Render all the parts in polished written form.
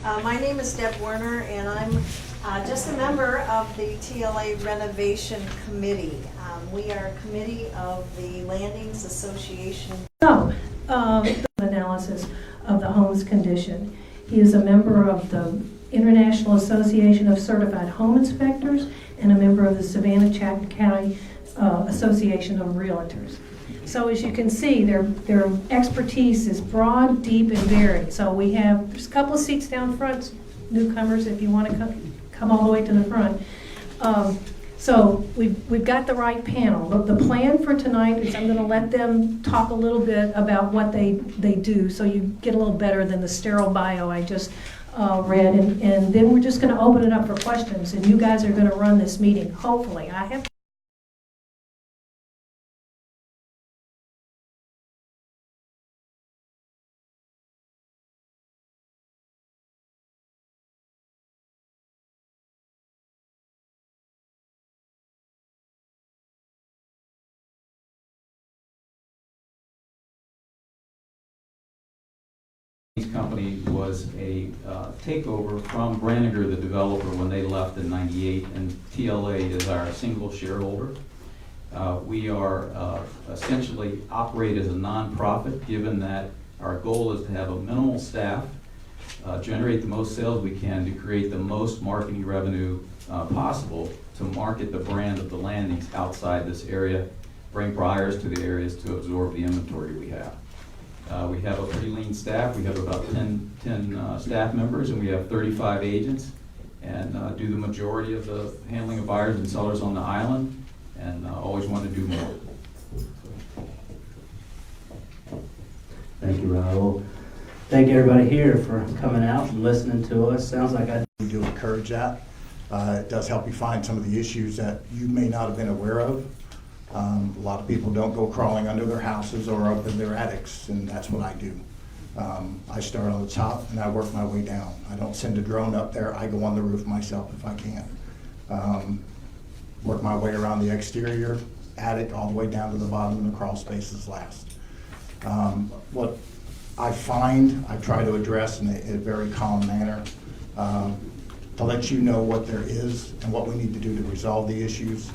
My name is Deb Werner, and I'm just a member of the TLA Renovation Committee. We are a committee of the Landings Association. So, analysis of the home's condition. He is a member of the International Association of Certified Home Inspectors and a member of the Savannah-Chatham County Association of Realtors. So as you can see, their expertise is broad, deep, and varied. So there's a couple of seats down front, newcomers, if you want to come all the way to the front. So we've got the right panel. The plan for tonight is I'm going to let them talk a little bit about what they do, so you get a little better than the sterile bio I just read, and then we're just going to open it up for questions, and you guys are going to run this meeting, hopefully. I have company was a takeover from Branniger, the developer, when they left in '98, and TLA is our single shareholder. We are essentially operate as a nonprofit, given that our goal is to have a minimal staff, generate the most sales we can to create the most marketing revenue possible to market the brand of the Landings outside this area, bring buyers to the areas to absorb the inventory we have. We have a pretty lean staff. We have about 10 staff members, and we have 35 agents, and do the majority of the handling of buyers and sellers on the island, and always want to do more. Thank you, Raul. Thank everybody here for coming out and listening to us. Sounds like We do encourage that. It does help you find some of the issues that you may not have been aware of. A lot of people don't go crawling under their houses or up in their attics, and that's what I do. I start on the top and I work my way down. I don't send a drone up there. I go on the roof myself if I can. Work my way around the exterior, attic, all the way down to the bottom, and the crawl spaces last. What I find, I try to address in a very calm manner, to let you know what there is and what we need to do to resolve the issues.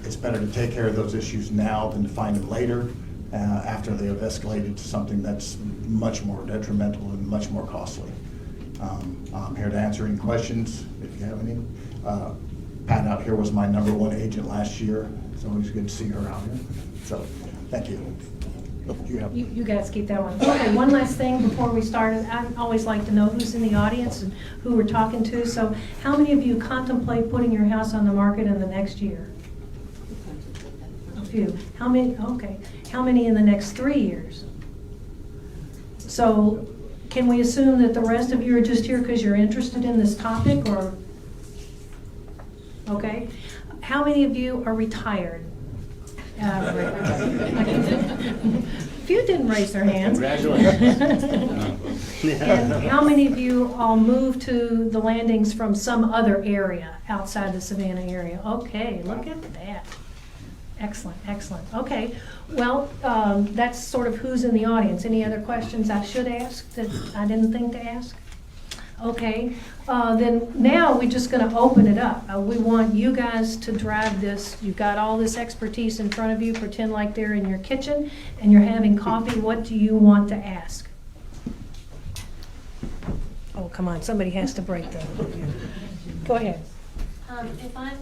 It's better to take care of those issues now than to find them later after they have escalated to something that's much more detrimental and much more costly. I'm here to answer any questions if you have any. Pat out here was my #1 agent last year. It's always good to see her out here. So, thank you. You guys keep that one. Okay, one last thing before we start. I always like to know who's in the audience and who we're talking to. So how many of you contemplate putting your house on the market in the next year? A few. How many? Okay. How many in the next 3 years? So can we assume that the rest of you are just here because you're interested in this topic, or? Okay. How many of you are retired? A few didn't raise their hands. Congratulations. And how many of you all moved to the Landings from some other area outside the Savannah area? Okay, look at that. Excellent, excellent. Okay, well, that's sort of who's in the audience. Any other questions I should ask that I didn't think to ask? Okay, then now we're just going to open it up. We want you guys to drive this. You've got all this expertise in front of you. Pretend like they're in your kitchen and you're having coffee. What do you want to ask? Oh, come on. Somebody has to break them. Go ahead. If I'm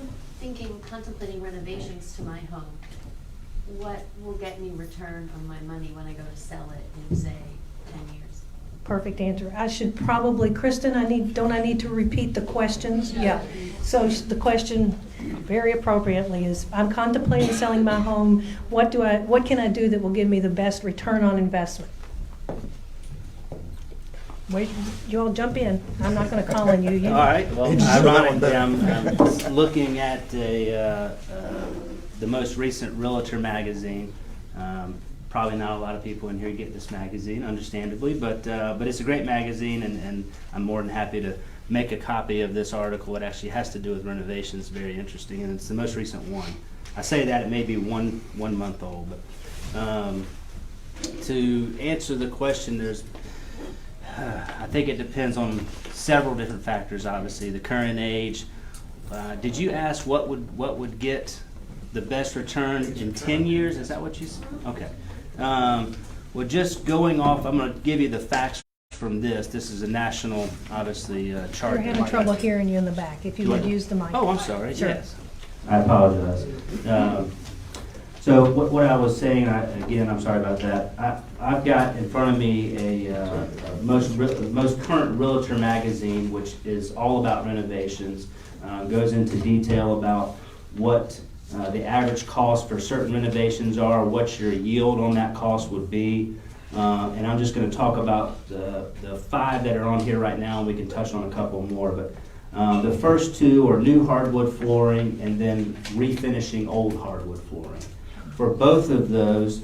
contemplating renovations to my home, what will get me return on my money when I go to sell it in, say, 10 years? Perfect answer. I should probably, Kristen, don't I need to repeat the questions? Yeah. So the question, very appropriately, is I'm contemplating selling my home. What can I do that will give me the best return on investment? Wait, you all jump in. I'm not going to call on you. All right. Well, ironically, I'm looking at the most recent Realtor magazine. Probably not a lot of people in here get this magazine, understandably, but it's a great magazine, and I'm more than happy to make a copy of this article. It actually has to do with renovations. Very interesting, and it's the most recent one. I say that it may be one month old, but to answer the question, I think it depends on several different factors, obviously, the current age. Did you ask what would get the best return in 10 years? Is that what you said? Okay. Well, just going off, I'm going to give you the facts from this. This is a national, obviously, chart. We're having trouble hearing you in the back. If you would use the mic. Oh, I'm sorry. Sure. Yes. I apologize. So what I was saying, again, I'm sorry about that. I've got in front of me a most current realtor magazine, which is all about renovations. Goes into detail about what the average cost for certain renovations are, what your yield on that cost would be. And I'm just going to talk about the 5 that are on here right now, and we can touch on a couple more. But the first 2 are new hardwood flooring and then refinishing old hardwood flooring. For both of those,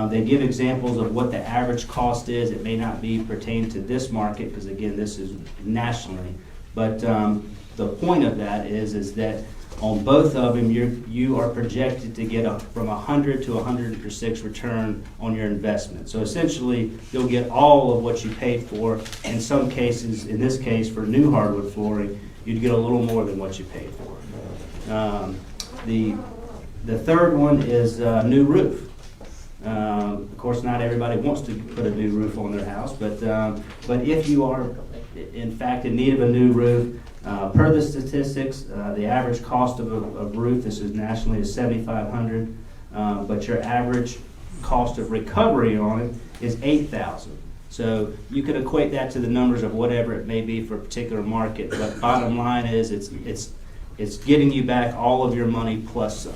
they give examples of what the average cost is. It may not be pertained to this market because, again, this is nationally. But the point of that is that on both of them, you are projected to get from 100 to 100% return on your investment. So essentially, you'll get all of what you paid for. In some cases, in this case, for new hardwood flooring, you'd get a little more than what you paid for. The third one is new roof. Of course, not everybody wants to put a new roof on their house, but if you are, in fact, in need of a new roof, per the statistics, the average cost of a roof, this is nationally, is $7,500, but your average cost of recovery on it is $8,000. So you could equate that to the numbers of whatever it may be for a particular market, but bottom line is it's getting you back all of your money plus some.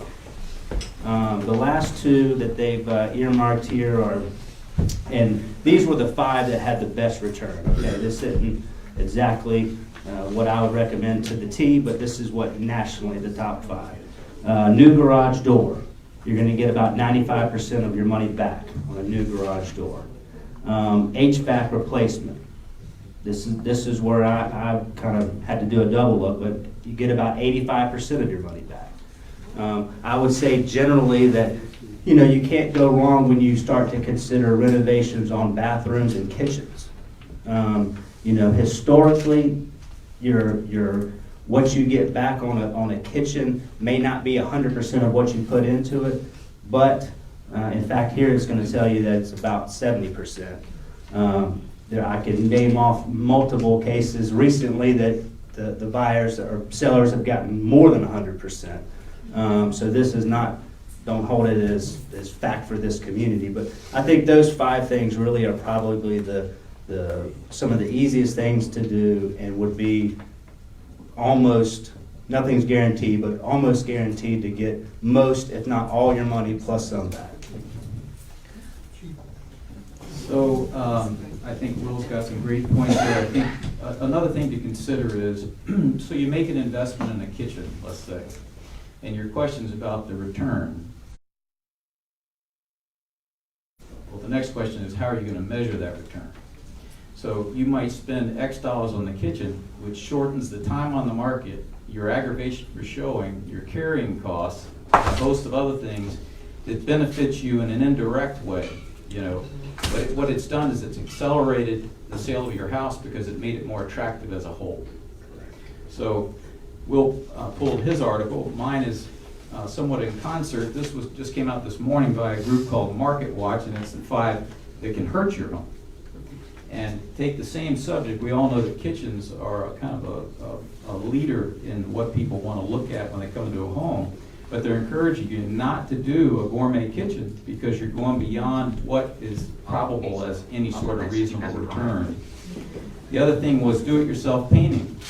The last 2 that they've earmarked here are, and these were the 5 that had the best return. Okay, this isn't exactly what I would recommend to the T, but this is what nationally the top 5. New garage door. You're going to get about 95% of your money back on a new garage door. HVAC replacement. This is where I kind of had to do a double look, but you get about 85% of your money back. I would say generally that you can't go wrong when you start to consider renovations on bathrooms and kitchens. Historically, your what you get back on a kitchen may not be 100% of what you put into it, but in fact here it's going to tell you that it's about 70%. I can name off multiple cases recently that the buyers or sellers have gotten more than 100%. So this is not, don't hold it as fact for this community, but I think those 5 things really are probably some of the easiest things to do and would be almost, nothing's guaranteed, but almost guaranteed to get most, if not all your money plus some back. So I think Will's got some great points there. I think another thing to consider is, so you make an investment in a kitchen, let's say, and your question's about the return. Well, the next question is, how are you going to measure that return? So you might spend X dollars on the kitchen, which shortens the time on the market, your aggravation for showing, your carrying costs, a host of other things that benefits you in an indirect way. But what it's done is it's accelerated the sale of your house because it made it more attractive as a whole. So Will pulled his article. Mine is somewhat in concert. This just came out this morning by a group called Market Watch, and it's the 5 that can hurt your home. And take the same subject. We all know that kitchens are kind of a leader in what people want to look at when they come into a home. But they're encouraging you not to do a gourmet kitchen because you're going beyond what is probable as any sort of reasonable return. The other thing was do-it-yourself painting.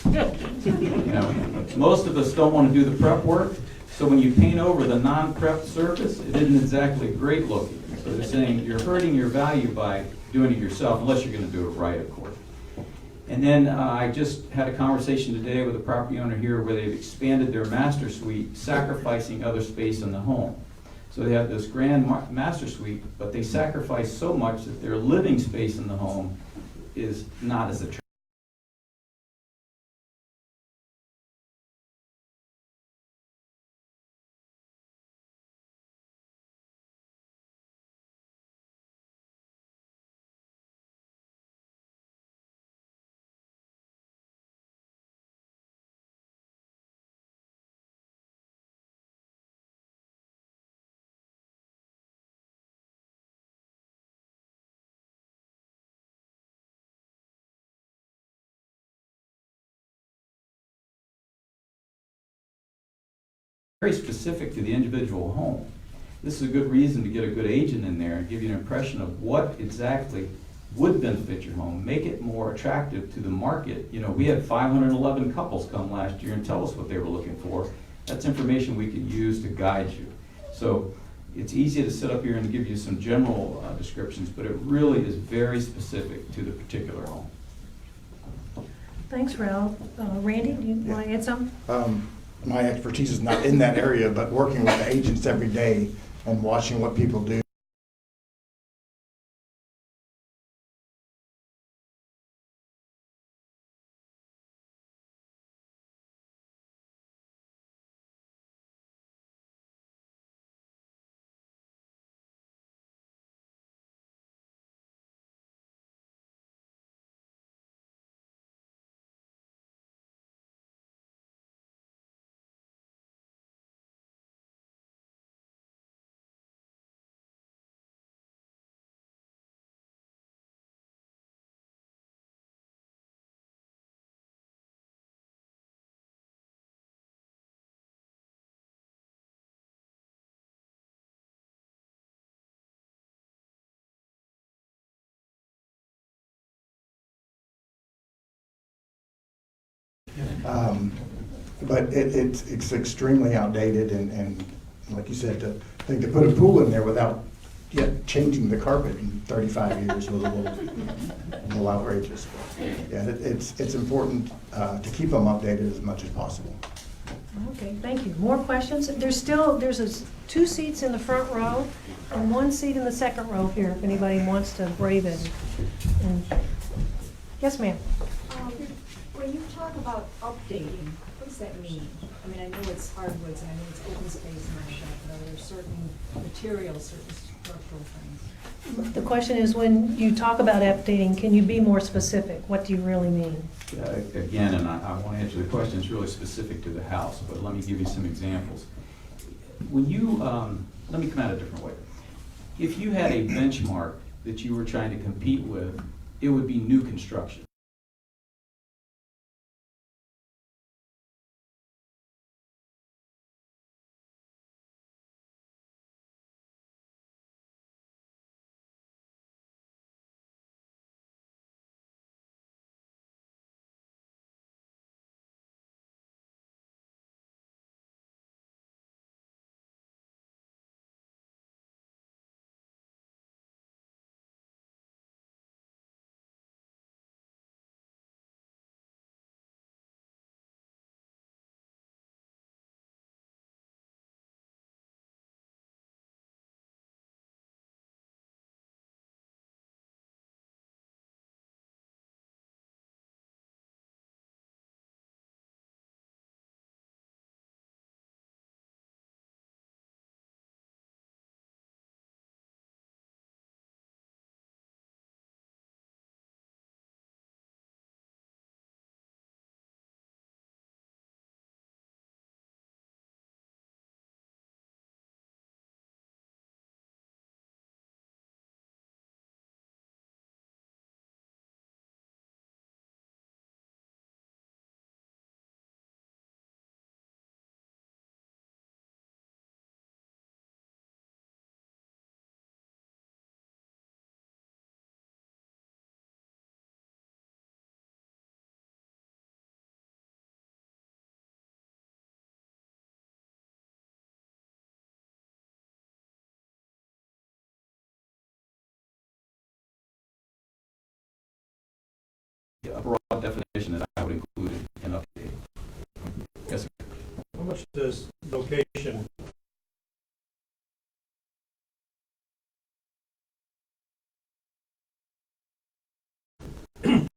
Most of us don't want to do the prep work, so when you paint over the non-prep surface, it isn't exactly great looking. So they're saying you're hurting your value by doing it yourself, unless you're going to do it right, of course. And then I just had a conversation today with a property owner here where they've expanded their master suite, sacrificing other space in the home. So they have this grand master suite, but they sacrifice so much that their living space in the home is not as attractive. very specific to the individual home. This is a good reason to get a good agent in there and give you an impression of what exactly would benefit your home, make it more attractive to the market. You know, we had 511 couples come last year and tell us what they were looking for. That's information we can use to guide you. So it's easy to sit up here and give you some general descriptions, but it really is very specific to the particular home. Thanks, Ralph. Randy, do you want to add something? My expertise is not in that area, but working with the agents every day and watching what people do. But it's extremely outdated, and like you said, to think to put a pool in there without yet changing the carpet in 35 years was a little outrageous. Yeah, it's important to keep them updated as much as possible. Okay, thank you. More questions? There's 2 seats in the front row and 1 seat in the second row here, if anybody wants to brave it. Yes, ma'am. When you talk about updating, what does that mean? I mean, I know it's hardwoods and I know it's open space and all that, but are there certain materials, certain structural things? The question is, when you talk about updating, can you be more specific? What do you really mean? Again, and I want to answer the question, it's really specific to the house, but let me give you some examples. When you, let me come at it a different way. If you had a benchmark that you were trying to compete with, it would be new construction. A broad definition that I would include in updating. Yes, sir. How much does location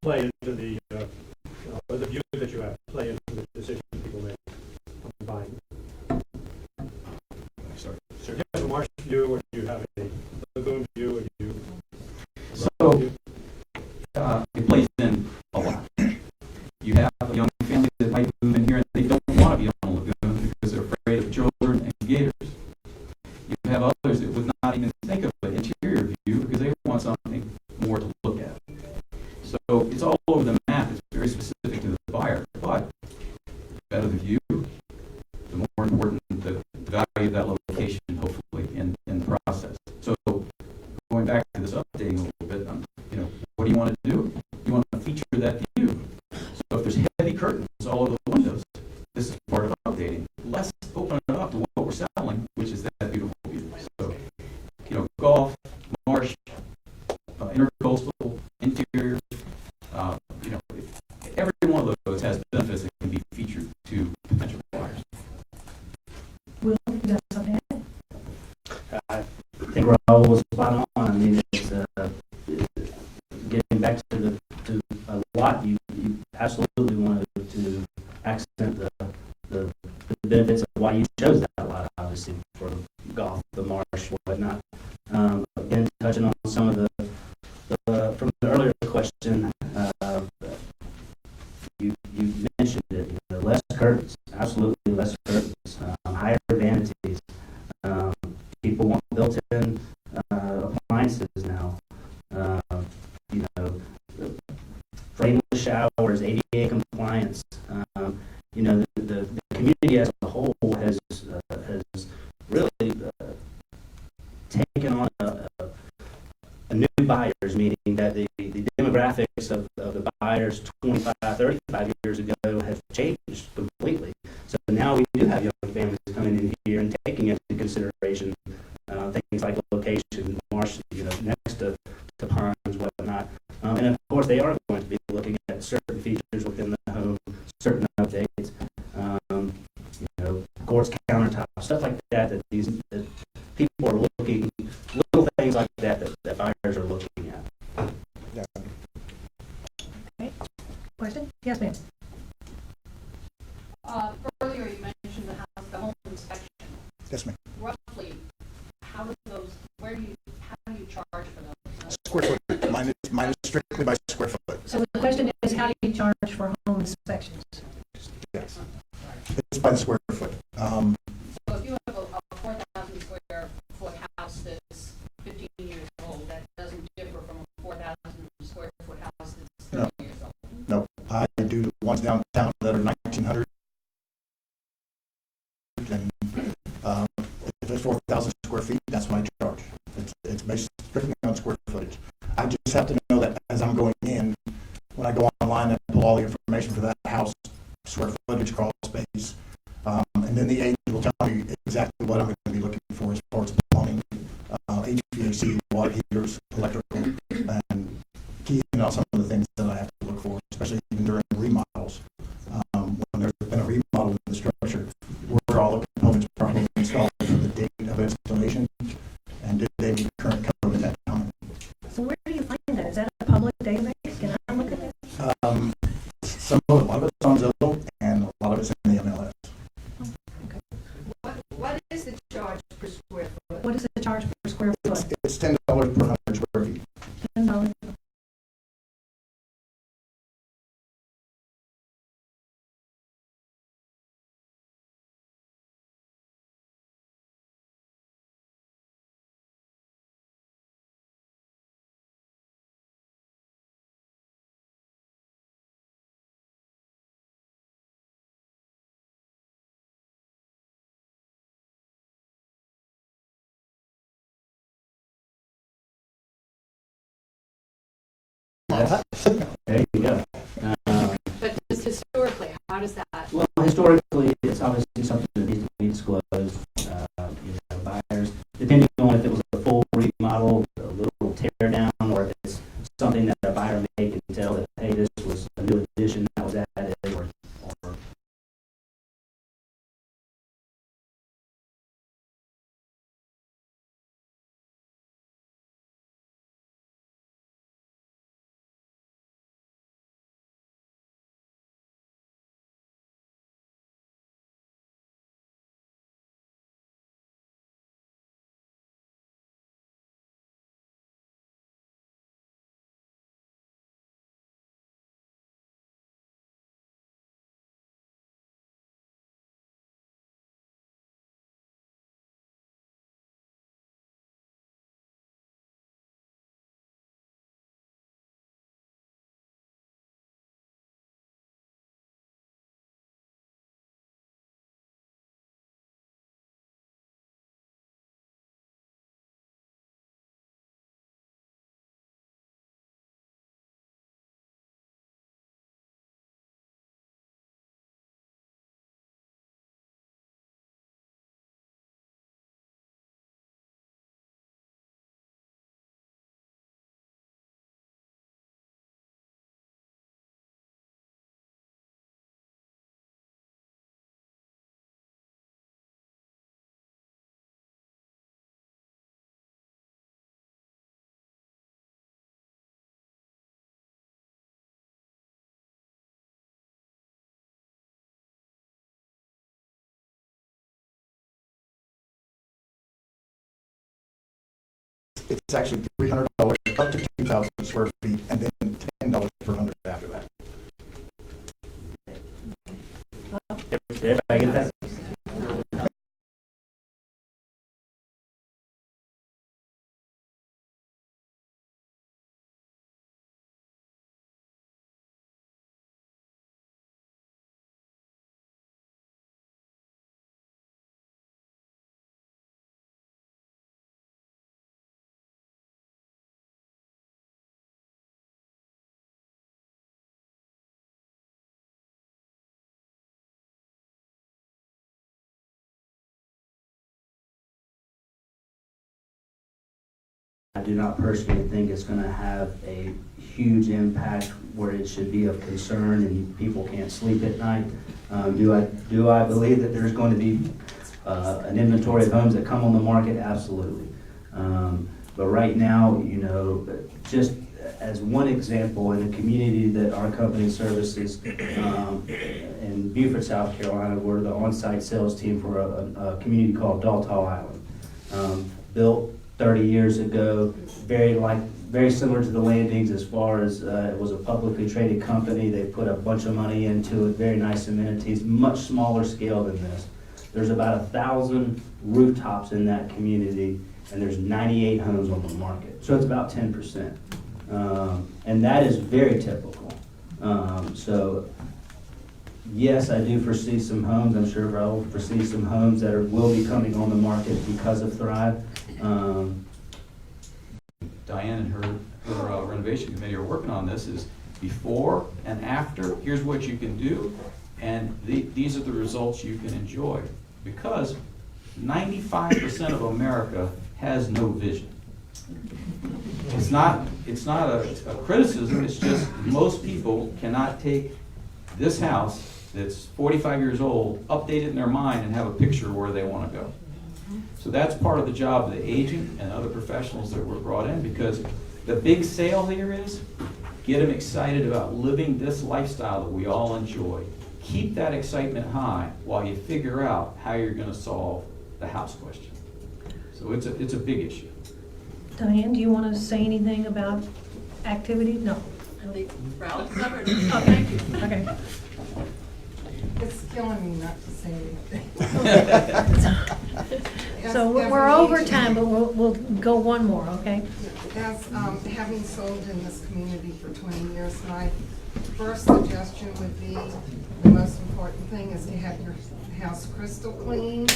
play into the view that you have, play into the decision people make on buying? Sorry. So do you have a marsh view, or do you have a lagoon view, or do you? So, it plays in a lot. You have a young family that might move in here and they don't want to be on a lagoon because they're afraid of children and gators. You have others that would not even think of an interior view because they want something more to look at. So it's all over the map. It's very specific to the buyer. But the better the view, the more important the if there's heavy curtains all over the windows, this is part of updating. Let's open it up to what we're selling, which is that beautiful view. So, golf, marsh, intercoastal, interior, every one of those has benefits that can be featured to potential buyers. Will, you got something to add? I think Raul was spot on. I mean, it's getting back to a lot. You absolutely wanted to accent the benefits of why you chose that lot, obviously, for golf, the marsh, whatnot. Again, touching on some of the from the earlier question, you mentioned it. Less curtains, absolutely less curtains, higher vanities. People want built-in appliances now. Frameless showers, ADA compliance. The community as a whole has really taken on a new buyers, meaning that the demographics of the buyers 25, 35 years ago have changed completely. So now we do have young families coming in here and taking into consideration things like location, marsh, next to ponds, whatnot. And of course, they are going to be looking at certain features within the home, certain updates, quartz countertops, stuff like that. That people are looking, little things like that buyers are looking at. Yeah. Question? Yes, ma'am. Earlier you mentioned the home inspection. Yes, ma'am. Roughly, how do you charge for those? Square foot. Mine is strictly by square foot. So the question is, how do you charge for home inspections? Yes. It's by the square foot. So if you have a 4,000 square foot house that's 15 years old, that doesn't differ from a 4,000 square foot house that's 30 years old. No, I do the ones downtown that are 1,900. And if it's 4,000 square feet, that's what I charge. It's based strictly on square footage. I just have to know that as I'm going in, when I go online and pull all the information for that house, square footage, crawl space, and then the agent will tell me exactly what I'm going to be looking for as far as plumbing, HVAC, water heaters, electrical, and key, some of the things that I have to look for, especially even during remodels. When there's been a remodel in the structure, were all the components properly installed for the date of installation, and did they meet the current code at that time? So where do you find that? Is that a public database? Can I look at that? A lot of it's on Zillow, and a lot of it's in the MLS. What is the charge per square foot? What is the charge per square foot? It's $10 per 100 square feet. $10. There you go. But just historically, how does that? Well, historically, it's obviously something that needs to be disclosed. Buyers, depending on if it was a full remodel, a little tear down, or if it's something that a buyer may can tell that, hey, this was a new addition that was added, or It's actually $300 up to 2,000 square feet, and then $10 per 100 after that. Did I get that? I do not personally think it's going to have a huge impact where it should be of concern and people can't sleep at night. Do I believe that there's going to be an inventory of homes that come on the market? Absolutely. But right now, you know, just as one example, in a community that our company services in Beaufort, South Carolina, we're the on-site sales team for a community called Daltall Island. Built 30 years ago, very similar to the Landings as far as it was a publicly traded company. They put a bunch of money into it, very nice amenities, much smaller scale than this. There's about 1,000 rooftops in that community, and there's 98 homes on the market. So it's about 10%. And that is very typical. So yes, I do foresee some homes. I'm sure I will foresee some homes that will be coming on the market because of Thrive. Diane and her renovation committee are working on this, is before and after, here's what you can do, and these are the results you can enjoy. Because 95% of America has no vision. It's not a criticism, it's just most people cannot take this house that's 45 years old, update it in their mind, and have a picture of where they want to go. So that's part of the job of the agent and other professionals that were brought in, because the big sale here is get them excited about living this lifestyle that we all enjoy. Keep that excitement high while you figure out how you're going to solve the house question. So it's a big issue. Diane, do you want to say anything about activity? No. I think Ralph covered it. Oh, thank you. Okay. It's killing me not to say anything. So we're over time, but we'll go one more, okay? As having sold in this community for 20 years, my first suggestion would be the most important thing is to have your house crystal clean.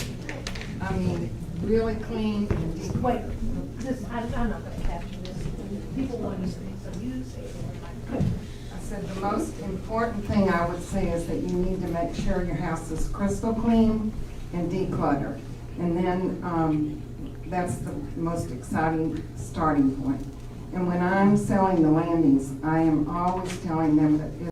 I mean, really clean and deep. Wait, I'm not going to capture this. People want to say, so you say it. I said the most important thing I would say is that you need to make sure your house is crystal clean and decluttered. And then that's the most exciting starting point. And when I'm selling the Landings, I am always telling them that